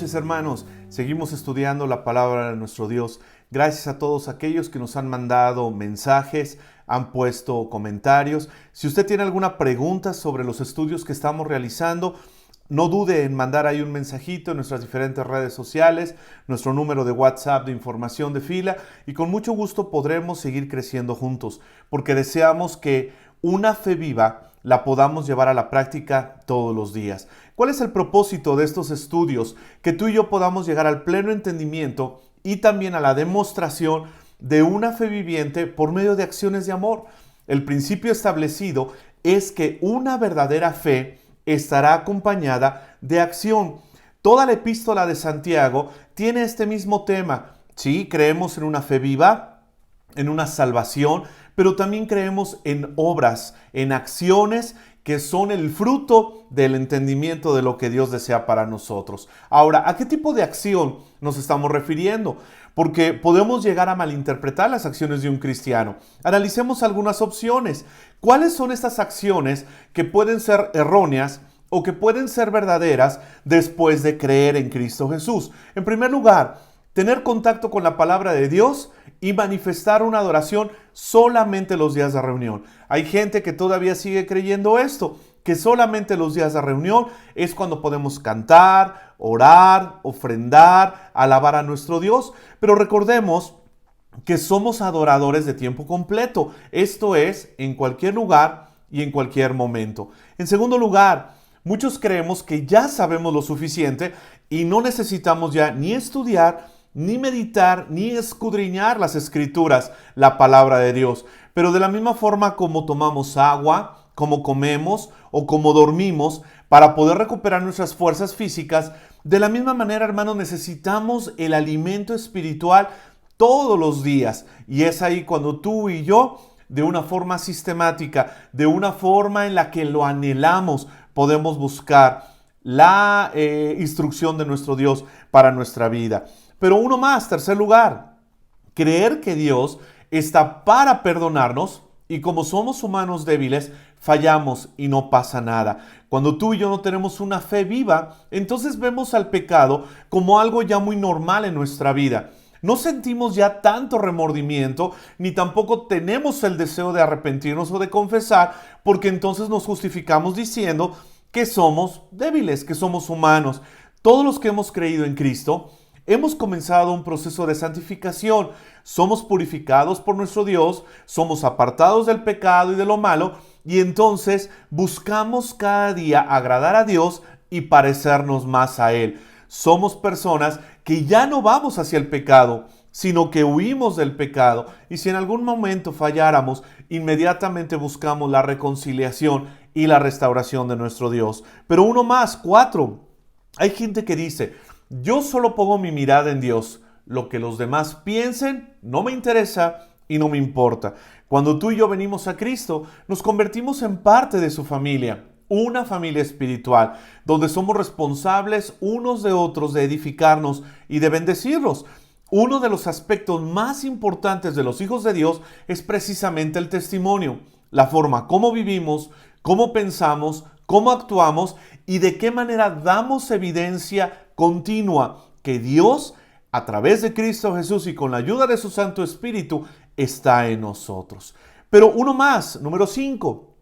noches, hermanos. Seguimos estudiando la palabra de nuestro Dios. Gracias a todos aquellos que nos han mandado mensajes, han puesto comentarios. Si usted tiene alguna pregunta sobre los estudios que estamos realizando, no dude en mandar ahí un mensajito en nuestras diferentes redes sociales, nuestro número de WhatsApp de información de fila, y con mucho gusto podremos seguir creciendo juntos, porque deseamos que una fe viva la podamos llevar a la práctica todos los días. ¿Cuál es el propósito de estos estudios? Que tú y yo podamos llegar al pleno entendimiento y también a la demostración de una fe viviente por medio de acciones de amor. El principio establecido es que una verdadera fe estará acompañada de acción. Toda la epístola de Santiago tiene este mismo tema. Sí, creemos en una fe viva, en una salvación, pero también creemos en obras, en acciones que son el fruto del entendimiento de lo que Dios desea para nosotros. Ahora, ¿a qué tipo de acción nos estamos refiriendo? Porque podemos llegar a malinterpretar las acciones de un cristiano. Analicemos algunas opciones. ¿Cuáles son estas acciones que pueden ser erróneas o que pueden ser verdaderas después de creer en Cristo Jesús? En primer lugar, tener contacto con la palabra de Dios y manifestar una adoración solamente los días de reunión. Hay gente que todavía sigue creyendo esto, que solamente los días de reunión es cuando podemos cantar, orar, ofrendar, alabar a nuestro Dios. Pero recordemos que somos adoradores de tiempo completo. Esto es, en cualquier lugar y en cualquier momento. En segundo lugar, muchos creemos que ya sabemos lo suficiente y no necesitamos ya ni estudiar, ni meditar, ni escudriñar las escrituras, la palabra de Dios. Pero de la misma forma como tomamos agua, como comemos o como dormimos para poder recuperar nuestras fuerzas físicas, de la misma manera, hermanos, necesitamos el alimento espiritual todos los días. Y es ahí cuando tú y yo, de una forma sistemática, de una forma en la que lo anhelamos, podemos buscar la instrucción de nuestro Dios para nuestra vida. Pero uno más, tercer lugar, creer que Dios está para perdonarnos y como somos humanos débiles, fallamos y no pasa nada. Cuando tú y yo no tenemos una fe viva, entonces vemos al pecado como algo ya muy normal en nuestra vida. No sentimos ya tanto remordimiento, ni tampoco tenemos el deseo de arrepentirnos o de confesar, porque entonces nos justificamos diciendo que somos débiles, que somos humanos. Todos los que hemos creído en Cristo, hemos comenzado un proceso de santificación. Somos purificados por nuestro Dios, somos apartados del pecado y de lo malo, y entonces buscamos cada día agradar a Dios y parecernos más a Él. Somos personas que ya no vamos hacia el pecado, sino que huimos del pecado. Y si en algún momento falláramos, inmediatamente buscamos la reconciliación y la restauración de nuestro Dios. Pero uno más, 4. Hay gente que dice: yo solo pongo mi mirada en Dios. Lo que los demás piensen no me interesa y no me importa. Cuando tú y yo venimos a Cristo, nos convertimos en parte de su familia, una familia espiritual, donde somos responsables unos de otros de edificarnos y de bendecirlos. Uno de los aspectos más importantes de los hijos de Dios es precisamente el testimonio, la forma como vivimos, cómo pensamos, cómo actuamos y de qué manera damos evidencia continua que Dios, a través de Cristo Jesús y con la ayuda de su Santo Espíritu, está en nosotros. Pero uno más, número 5.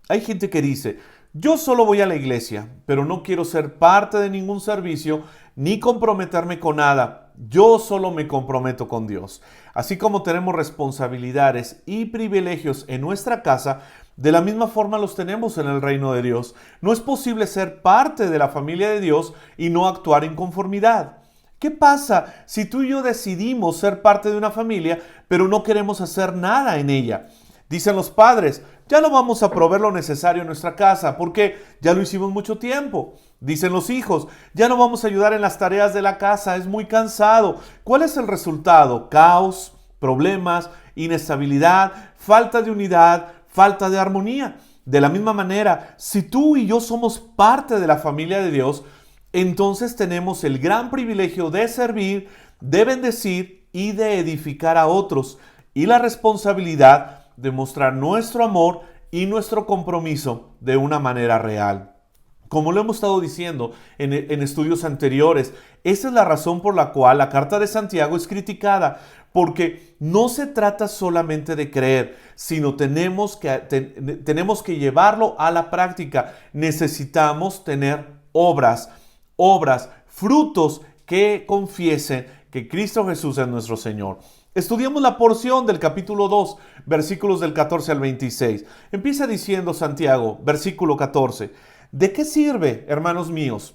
Hay gente que dice: yo solo voy a la iglesia, pero no quiero ser parte de ningún servicio ni comprometerme con nada. Yo solo me comprometo con Dios. Así como tenemos responsabilidades y privilegios en nuestra casa, de la misma forma los tenemos en el reino de Dios. No es posible ser parte de la familia de Dios y no actuar en conformidad. ¿Qué pasa si tú y yo decidimos ser parte de una familia, pero no queremos hacer nada en ella? Dicen los padres: ya no vamos a proveer lo necesario en nuestra casa porque ya lo hicimos mucho tiempo. Dicen los hijos: ya no vamos a ayudar en las tareas de la casa, es muy cansado. ¿Cuál es el resultado? Caos, problemas, inestabilidad, falta de unidad, falta de armonía. De la misma manera, si tú y yo somos parte de la familia de Dios, entonces tenemos el gran privilegio de servir, de bendecir y de edificar a otros, y la responsabilidad de mostrar nuestro amor y nuestro compromiso de una manera real. Como lo hemos estado diciendo en estudios anteriores, esa es la razón por la cual la carta de Santiago es criticada, porque no se trata solamente de creer, sino tenemos que llevarlo a la práctica. Necesitamos tener obras, frutos que confiesen que Cristo Jesús es nuestro Señor. Estudiamos la porción del capítulo 2, versículos del 14 al 26. Empieza diciendo Santiago, versículo 14. ¿De qué sirve, hermanos míos,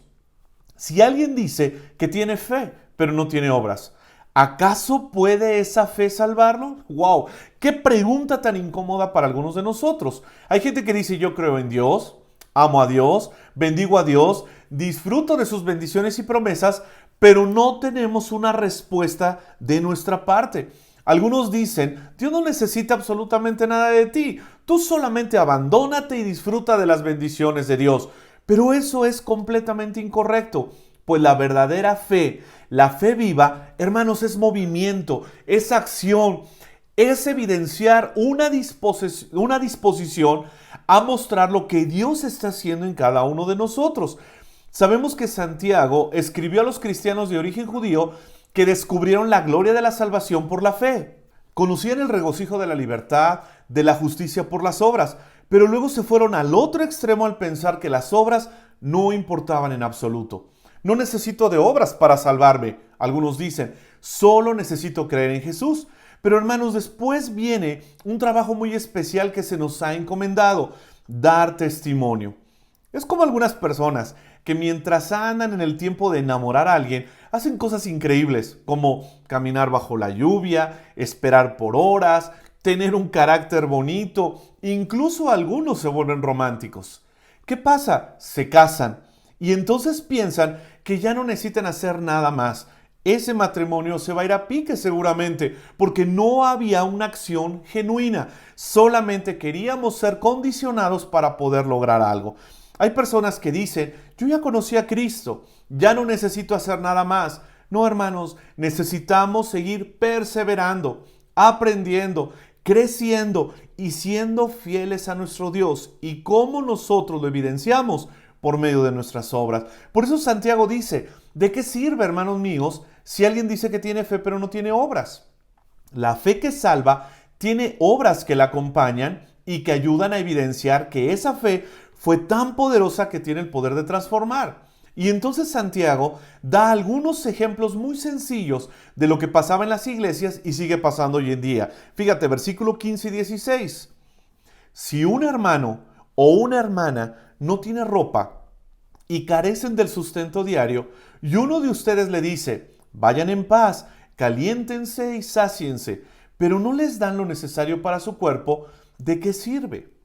si alguien dice que tiene fe, pero no tiene obras? ¿Acaso puede esa fe salvarlo? ¡Wow! ¡Qué pregunta tan incómoda para algunos de nosotros! Hay gente que dice, yo creo en Dios, amo a Dios, bendigo a Dios, disfruto de sus bendiciones y promesas, pero no tenemos una respuesta de nuestra parte. Algunos dicen, Dios no necesita absolutamente nada de ti. Tú solamente abandónate y disfruta de las bendiciones de Dios. Pero eso es completamente incorrecto. Pues la verdadera fe, la fe viva, hermanos, es movimiento, es acción, es evidenciar una disposición a mostrar lo que Dios está haciendo en cada uno de nosotros. Sabemos que Santiago escribió a los cristianos de origen judío que descubrieron la gloria de la salvación por la fe. Conocían el regocijo de la libertad, de la justicia por las obras, pero luego se fueron al otro extremo al pensar que las obras no importaban en absoluto. No necesito de obras para salvarme, algunos dicen, solo necesito creer en Jesús. Pero hermanos, después viene un trabajo muy especial que se nos ha encomendado, dar testimonio. Es como algunas personas que mientras andan en el tiempo de enamorar a alguien, hacen cosas increíbles, como caminar bajo la lluvia, esperar por horas, tener un carácter bonito, incluso algunos se vuelven románticos. ¿Qué pasa? Se casan y entonces piensan que ya no necesitan hacer nada más. Ese matrimonio se va a ir a pique seguramente, porque no había una acción genuina. Solamente queríamos ser condicionados para poder lograr algo. Hay personas que dicen, yo ya conocí a Cristo, ya no necesito hacer nada más. No, hermanos, necesitamos seguir perseverando, aprendiendo, creciendo y siendo fieles a nuestro Dios. ¿Y cómo nosotros lo evidenciamos? Por medio de nuestras obras. Por eso Santiago dice, ¿de qué sirve, hermanos míos, si alguien dice que tiene fe pero no tiene obras? La fe que salva tiene obras que la acompañan y que ayudan a evidenciar que esa fe fue tan poderosa que tiene el poder de transformar. Y entonces Santiago da algunos ejemplos muy sencillos de lo que pasaba en las iglesias y sigue pasando hoy en día. Fíjate, versículo 15 y 16. Si un hermano o una hermana no tiene ropa y carecen del sustento diario, y uno de ustedes le dice, vayan en paz, caliéntense y sáciense, pero no les dan lo necesario para su cuerpo, ¿de qué sirve?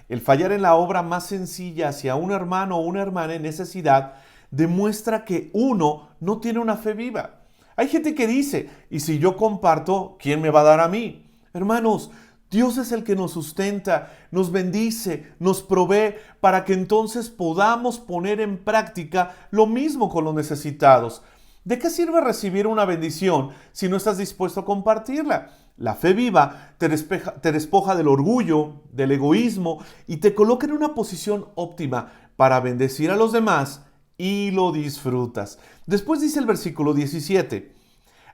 El fallar en la obra más sencilla hacia un hermano o una hermana en necesidad demuestra que uno no tiene una fe viva. Hay gente que dice, y si yo comparto, ¿quién me va a dar a mí? Hermanos, Dios es el que nos sustenta, nos bendice, nos provee para que entonces podamos poner en práctica lo mismo con los necesitados. ¿De qué sirve recibir una bendición si no estás dispuesto a compartirla? La fe viva te despoja del orgullo, del egoísmo y te coloca en una posición óptima para bendecir a los demás y lo disfrutas. Después dice el versículo 17,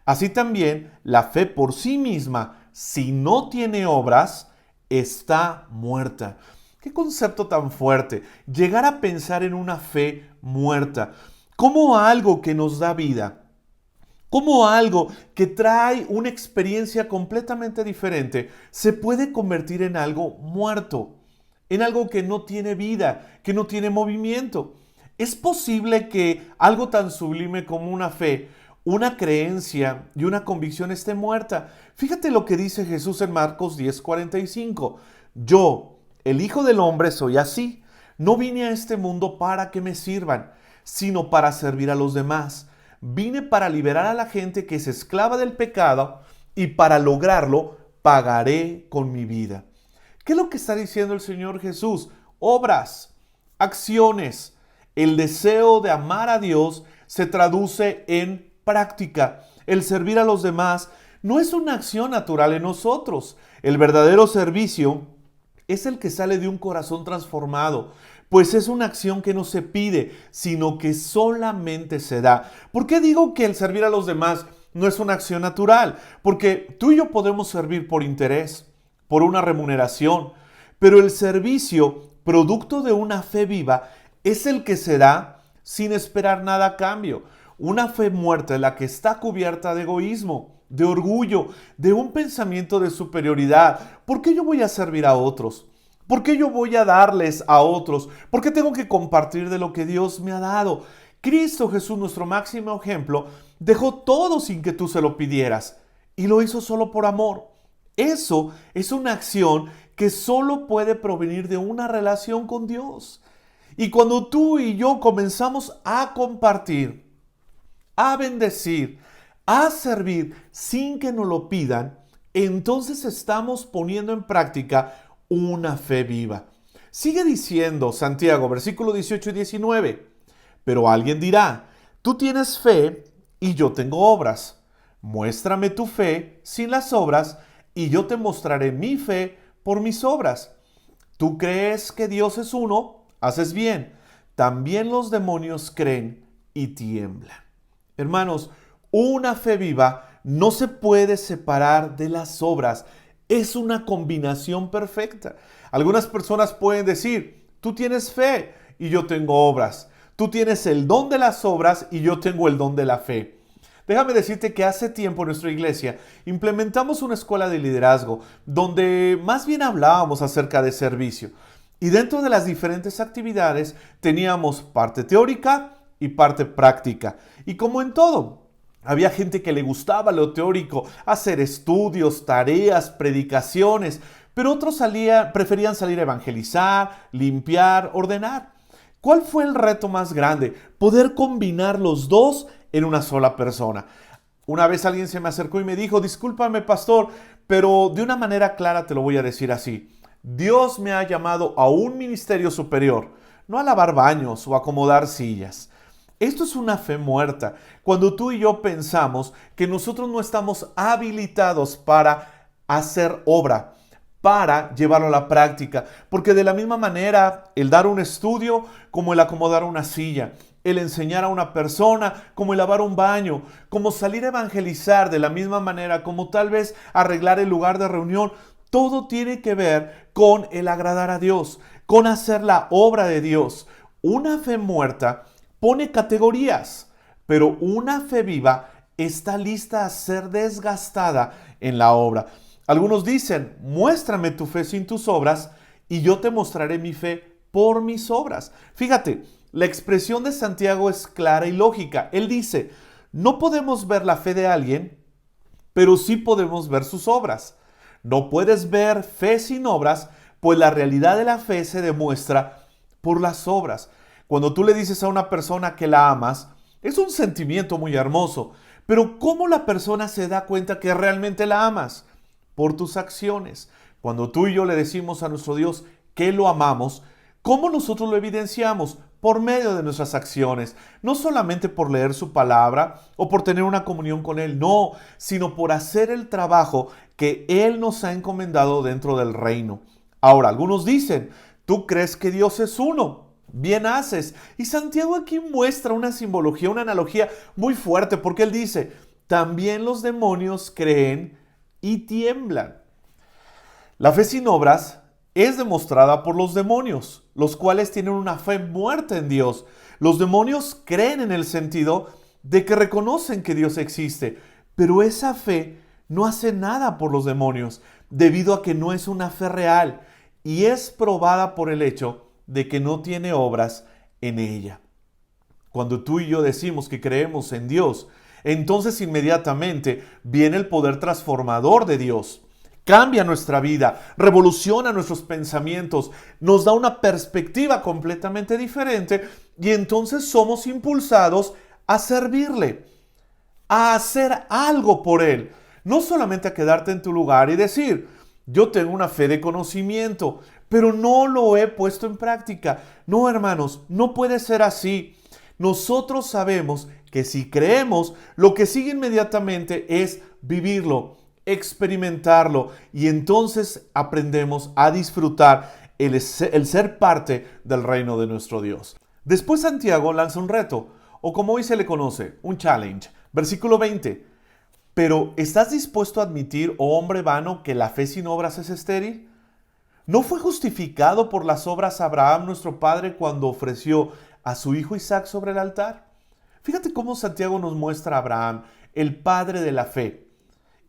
así también la fe por sí misma, si no tiene obras, está muerta. Qué concepto tan fuerte, llegar a pensar en una fe muerta, como algo que nos da vida, como algo que trae una experiencia completamente diferente, se puede convertir en algo muerto, en algo que no tiene vida, que no tiene movimiento. ¿Es posible que algo tan sublime como una fe, una creencia y una convicción esté muerta? Fíjate lo que dice Jesús en Marcos 10:45. Yo, el Hijo del Hombre, soy así. No vine a este mundo para que me sirvan, sino para servir a los demás. Vine para liberar a la gente que es esclava del pecado y para lograrlo pagaré con mi vida. ¿Qué es lo que está diciendo el Señor Jesús? Obras, acciones. El deseo de amar a Dios se traduce en práctica. El servir a los demás no es una acción natural en nosotros. El verdadero servicio es el que sale de un corazón transformado. pues es una acción que no se pide, sino que solamente se da. ¿Por qué digo que el servir a los demás no es una acción natural? Porque tú y yo podemos servir por interés, por una remuneración, pero el servicio, producto de una fe viva, es el que se da sin esperar nada a cambio. Una fe muerta es la que está cubierta de egoísmo, de orgullo, de un pensamiento de superioridad. ¿Por qué yo voy a servir a otros? ¿Por qué yo voy a darles a otros? ¿Por qué tengo que compartir de lo que Dios me ha dado? Cristo Jesús, nuestro máximo ejemplo, dejó todo sin que tú se lo pidieras y lo hizo solo por amor. Eso es una acción que solo puede provenir de una relación con Dios. Y cuando tú y yo comenzamos a compartir, a bendecir, a servir sin que nos lo pidan, entonces estamos poniendo en práctica una fe viva. Sigue diciendo Santiago, versículo 18 y 19, pero alguien dirá, tú tienes fe y yo tengo obras. Muéstrame tu fe sin las obras y yo te mostraré mi fe por mis obras. Tú crees que Dios es uno, haces bien. También los demonios creen y tiemblan. Hermanos, una fe viva no se puede separar de las obras. Es una combinación perfecta. Algunas personas pueden decir, tú tienes fe y yo tengo obras. Tú tienes el don de las obras y yo tengo el don de la fe. Déjame decirte que hace tiempo en nuestra iglesia implementamos una escuela de liderazgo donde más bien hablábamos acerca de servicio. Y dentro de las diferentes actividades teníamos parte teórica y parte práctica. Y como en todo, había gente que le gustaba lo teórico, hacer estudios, tareas, predicaciones, pero otros preferían salir a evangelizar, limpiar, ordenar. ¿Cuál fue el reto más grande? Poder combinar los dos en una sola persona. Una vez alguien se me acercó y me dijo, discúlpame pastor, pero de una manera clara te lo voy a decir así. Dios me ha llamado a un ministerio superior, no a lavar baños o acomodar sillas. Esto es una fe muerta. Cuando tú y yo pensamos que nosotros no estamos habilitados para hacer obra, para llevarlo a la práctica, porque de la misma manera el dar un estudio como el acomodar una silla, el enseñar a una persona como el lavar un baño, como salir a evangelizar de la misma manera, como tal vez arreglar el lugar de reunión, todo tiene que ver con el agradar a Dios, con hacer la obra de Dios. Una fe muerta pone categorías, pero una fe viva está lista a ser desgastada en la obra. Algunos dicen, muéstrame tu fe sin tus obras y yo te mostraré mi fe por mis obras. Fíjate, la expresión de Santiago es clara y lógica. Él dice, no podemos ver la fe de alguien, pero sí podemos ver sus obras. No puedes ver fe sin obras, pues la realidad de la fe se demuestra por las obras. Cuando tú le dices a una persona que la amas, es un sentimiento muy hermoso, pero ¿cómo la persona se da cuenta que realmente la amas? Por tus acciones. Cuando tú y yo le decimos a nuestro Dios que lo amamos, ¿cómo nosotros lo evidenciamos? Por medio de nuestras acciones. No solamente por leer su palabra o por tener una comunión con Él, no, sino por hacer el trabajo que Él nos ha encomendado dentro del reino. Ahora, algunos dicen, ¿tú crees que Dios es uno? Bien haces. Y Santiago aquí muestra una simbología, una analogía muy fuerte, porque él dice, también los demonios creen y tiemblan. La fe sin obras es demostrada por los demonios, los cuales tienen una fe muerta en Dios. Los demonios creen en el sentido de que reconocen que Dios existe, pero esa fe no hace nada por los demonios, debido a que no es una fe real y es probada por el hecho de que no tiene obras en ella. Cuando tú y yo decimos que creemos en Dios, entonces inmediatamente viene el poder transformador de Dios. Cambia nuestra vida, revoluciona nuestros pensamientos, nos da una perspectiva completamente diferente y entonces somos impulsados a servirle, a hacer algo por Él. No solamente a quedarte en tu lugar y decir, yo tengo una fe de conocimiento, pero no lo he puesto en práctica. No, hermanos, no puede ser así. Nosotros sabemos que si creemos, lo que sigue inmediatamente es vivirlo, experimentarlo y entonces aprendemos a disfrutar el ser parte del reino de nuestro Dios. Después Santiago lanza un reto, o como hoy se le conoce, un challenge. Versículo 20. Pero ¿estás dispuesto a admitir, oh hombre vano, que la fe sin obras es estéril? ¿No fue justificado por las obras Abraham nuestro padre cuando ofreció a su hijo Isaac sobre el altar? Fíjate cómo Santiago nos muestra a Abraham, el padre de la fe.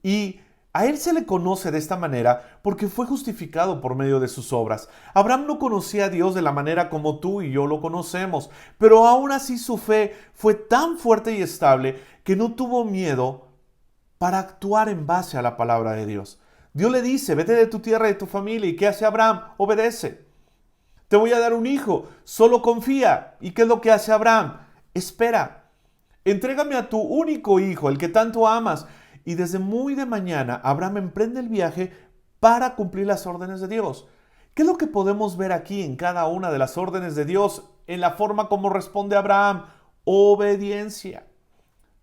Y a él se le conoce de esta manera porque fue justificado por medio de sus obras. Abraham no conocía a Dios de la manera como tú y yo lo conocemos, pero aún así su fe fue tan fuerte y estable que no tuvo miedo para actuar en base a la palabra de Dios. Dios le dice, vete de tu tierra y de tu familia. ¿Y qué hace Abraham? Obedece. Te voy a dar un hijo, solo confía. ¿Y qué es lo que hace Abraham? Espera. Entrégame a tu único hijo, el que tanto amas. Y desde muy de mañana, Abraham emprende el viaje para cumplir las órdenes de Dios. ¿Qué es lo que podemos ver aquí en cada una de las órdenes de Dios en la forma como responde Abraham? Obediencia.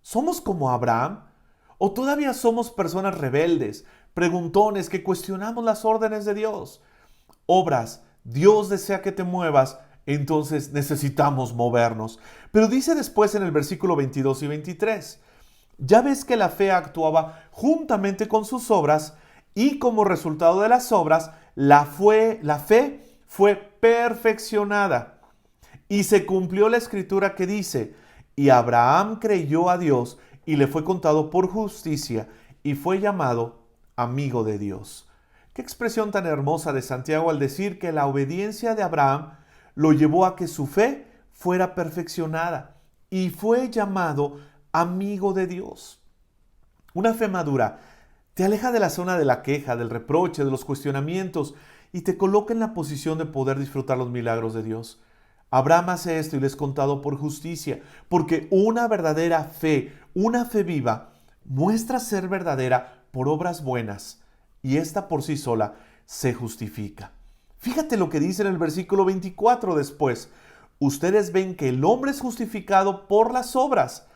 ¿Somos como Abraham? ¿O todavía somos personas rebeldes, preguntones, que cuestionamos las órdenes de Dios? Obras, Dios desea que te muevas, entonces necesitamos movernos. Pero dice después en el versículo 22 y 23, ya ves que la fe actuaba juntamente con sus obras y como resultado de las obras, la fe fue perfeccionada. Y se cumplió la escritura que dice, y Abraham creyó a Dios y le fue contado por justicia y fue llamado amigo de Dios. Qué expresión tan hermosa de Santiago al decir que la obediencia de Abraham lo llevó a que su fe fuera perfeccionada y fue llamado amigo de Dios. Una fe madura te aleja de la zona de la queja, del reproche, de los cuestionamientos y te coloca en la posición de poder disfrutar los milagros de Dios. Abraham hace esto y le es contado por justicia, porque una verdadera fe, una fe viva, muestra ser verdadera por obras buenas, y esta por sí sola se justifica. Fíjate lo que dice en el versículo 24 después. Ustedes ven que el hombre es justificado por las obras,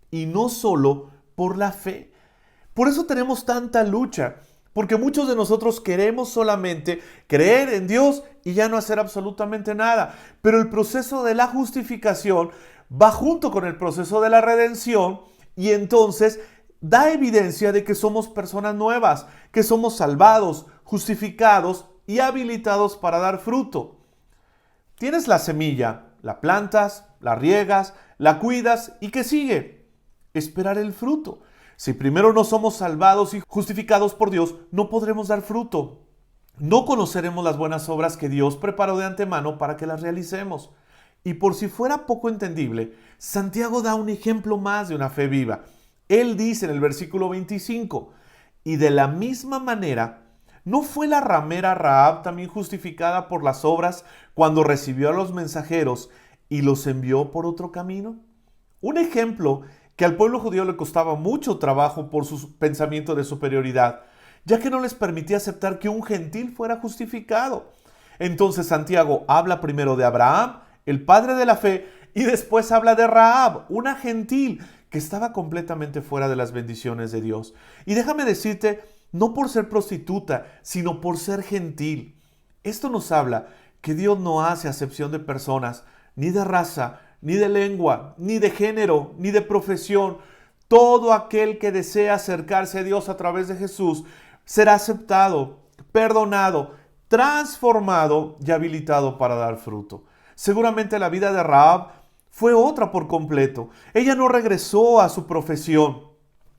y no solo por la fe. Por eso tenemos tanta lucha, porque muchos de nosotros queremos solamente creer en Dios y ya no hacer absolutamente nada. Pero el proceso de la justificación va junto con el proceso de la redención y entonces da evidencia de que somos personas nuevas, que somos salvados, justificados y habilitados para dar fruto. Tienes la semilla, la plantas, la riegas, la cuidas y ¿qué sigue? Esperar el fruto. Si primero no somos salvados y justificados por Dios, no podremos dar fruto. No conoceremos las buenas obras que Dios preparó de antemano para que las realicemos. Y por si fuera poco entendible, Santiago da un ejemplo más de una fe viva. Él dice en el versículo 25, y de la misma manera, ¿no fue la ramera Rahab también justificada por las obras cuando recibió a los mensajeros y los envió por otro camino? Un ejemplo que al pueblo judío le costaba mucho trabajo por su pensamiento de superioridad, ya que no les permitía aceptar que un gentil fuera justificado. Entonces Santiago habla primero de Abraham, el padre de la fe, y después habla de Rahab, una gentil que estaba completamente fuera de las bendiciones de Dios. Y déjame decirte, no por ser prostituta, sino por ser gentil. Esto nos habla que Dios no hace acepción de personas, ni de raza, ni de lengua, ni de género, ni de profesión. Todo aquel que desea acercarse a Dios a través de Jesús será aceptado, perdonado, transformado y habilitado para dar fruto. Seguramente la vida de Rahab fue otra por completo. Ella no regresó a su profesión.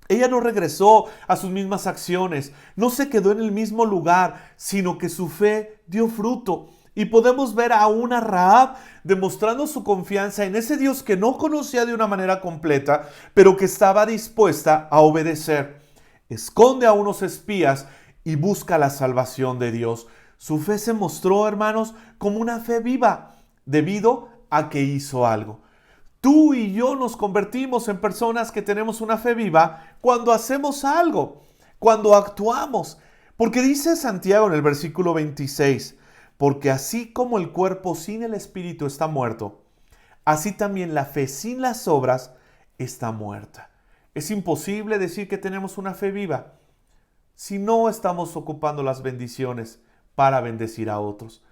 Ella no regresó a sus mismas acciones. No se quedó en el mismo lugar, sino que su fe dio fruto. Y podemos ver a una Rahab demostrando su confianza en ese Dios que no conocía de una manera completa, pero que estaba dispuesta a obedecer. Esconde a unos espías y busca la salvación de Dios. Su fe se mostró, hermanos, como una fe viva, debido a que hizo algo. Tú y yo nos convertimos en personas que tenemos una fe viva cuando hacemos algo, cuando actuamos. Porque dice Santiago en el versículo 26, porque así como el cuerpo sin el espíritu está muerto, así también la fe sin las obras está muerta. Es imposible decir que tenemos una fe viva si no estamos ocupando las bendiciones para bendecir a otros.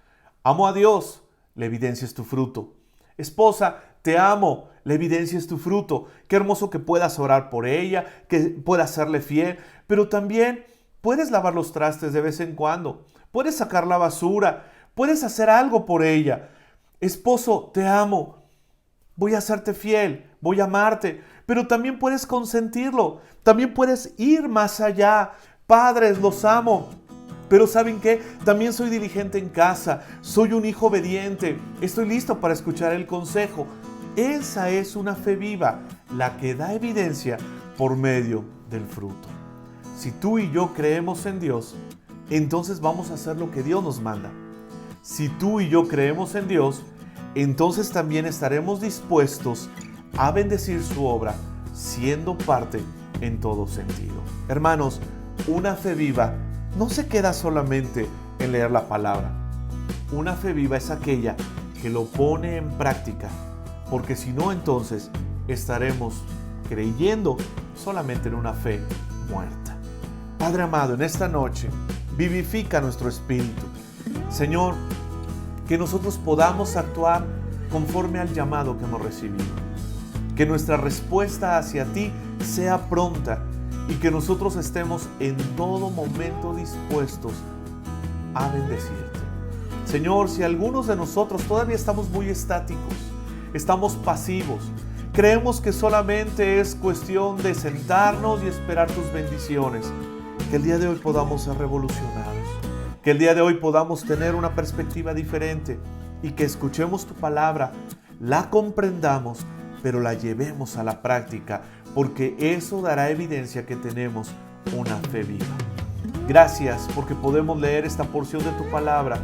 Amo a Dios, la evidencia es tu fruto. Esposa, te amo, la evidencia es tu fruto. Qué hermoso que puedas orar por ella, que puedas serle fiel, pero también puedes lavar los trastes de vez en cuando, puedes sacar la basura, puedes hacer algo por ella. Esposo, te amo, voy a serte fiel, voy a amarte, pero también puedes consentirlo, también puedes ir más allá. Padres, los amo. Pero ¿saben qué? También soy diligente en casa, soy un hijo obediente, estoy listo para escuchar el consejo. Esa es una fe viva, la que da evidencia por medio del fruto. Si tú y yo creemos en Dios, entonces vamos a hacer lo que Dios nos manda. Si tú y yo creemos en Dios, entonces también estaremos dispuestos a bendecir su obra, siendo parte en todo sentido. Hermanos, una fe viva no se queda solamente en leer la palabra. Una fe viva es aquella que lo pone en práctica, porque si no, entonces estaremos creyendo solamente en una fe muerta. Padre amado, en esta noche, vivifica nuestro espíritu. Señor, que nosotros podamos actuar conforme al llamado que hemos recibido. Que nuestra respuesta hacia ti sea pronta y que nosotros estemos en todo momento dispuestos a bendecirte. Señor, si algunos de nosotros todavía estamos muy estáticos, estamos pasivos, creemos que solamente es cuestión de sentarnos y esperar tus bendiciones, que el día de hoy podamos ser revolucionados, que el día de hoy podamos tener una perspectiva diferente y que escuchemos tu palabra, la comprendamos, pero la llevemos a la práctica, porque eso dará evidencia que tenemos una fe viva. Gracias porque podemos leer esta porción de tu palabra,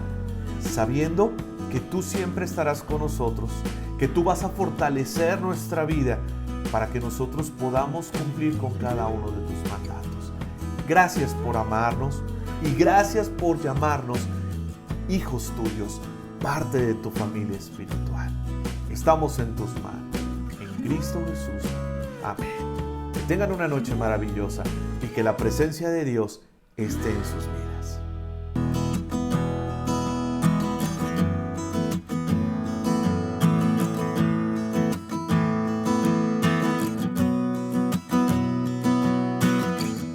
sabiendo que tú siempre estarás con nosotros, que tú vas a fortalecer nuestra vida para que nosotros podamos cumplir con cada uno de tus mandatos. Gracias por amarnos y gracias por llamarnos hijos tuyos, parte de tu familia espiritual. Estamos en tus manos. Cristo Jesús. Amén. Que tengan una noche maravillosa y que la presencia de Dios esté en sus vidas.